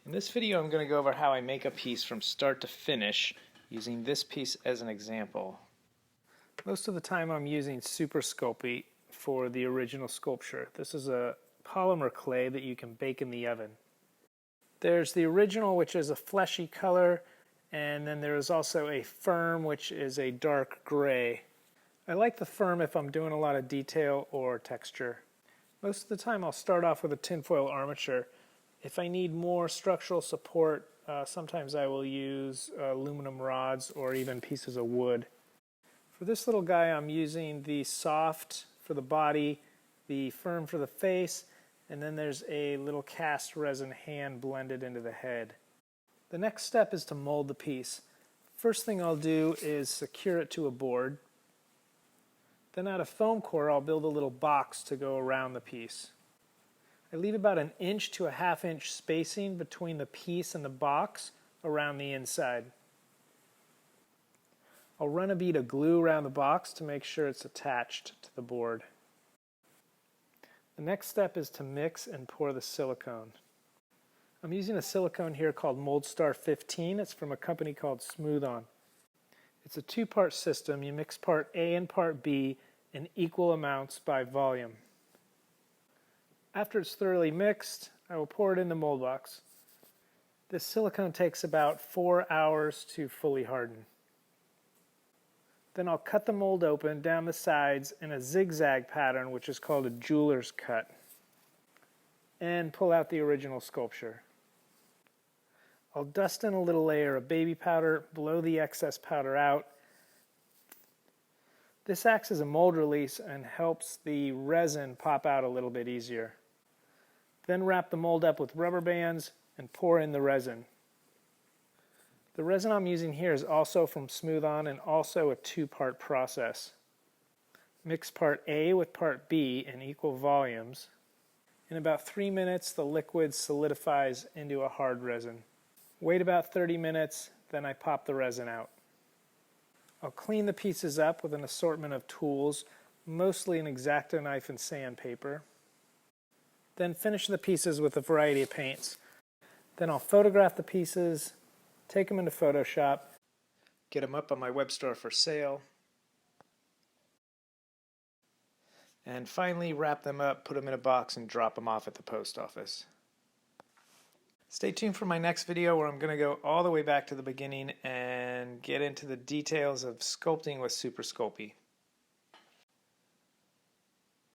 In this video I'm going to go over how I make a piece from start to finish using this piece as an example. Most of the time I'm using Super Sculpey for the original sculpture. This is a polymer clay that you can bake in the oven. There's the original, which is a fleshy color, and then there is also a firm, which is a dark gray. I like the firm if I'm doing a lot of detail or texture. Most of the time I'll start off with a tinfoil armature. If I need more structural support, sometimes I will use aluminum rods or even pieces of wood. For this little guy I'm using the soft for the body, the firm for the face, and then there's a little cast resin hand blended into the head. The next step is to mold the piece. First thing I'll do is secure it to a board. Then out of foam core I'll build a little box to go around the piece. I leave about an inch to a half-inch spacing between the piece and the box around the inside. I'll run a bead of glue around the box to make sure it's attached to the board. The next step is to mix and pour the silicone. I'm using a silicone here called Moldstar 15. It's from a company called Smooth On. It's a two-part system. You mix part A and part B in equal amounts by volume. After it's thoroughly mixed, I will pour it in the mold box. This silicone takes about 4 hours to fully harden. Then I'll cut the mold open down the sides in a zigzag pattern, which is called a jeweler's cut, and pull out the original sculpture. I'll dust in a little layer of baby powder, blow the excess powder out. This acts as a mold release and helps the resin pop out a little bit easier. Then wrap the mold up with rubber bands and pour in the resin. The resin I'm using here is also from Smooth On and also a two-part process. Mix part A with part B in equal volumes. In about 3 minutes the liquid solidifies into a hard resin. Wait about 30 minutes, then I pop the resin out. I'll clean the pieces up with an assortment of tools, mostly an X-Acto knife and sandpaper. Then finish the pieces with a variety of paints. Then I'll photograph the pieces, take them into Photoshop, get them up on my web store for sale, and finally wrap them up, put them in a box, and drop them off at the post office. Stay tuned for my next video where I'm going to go all the way back to the beginning and get into the details of sculpting with Super Sculpey.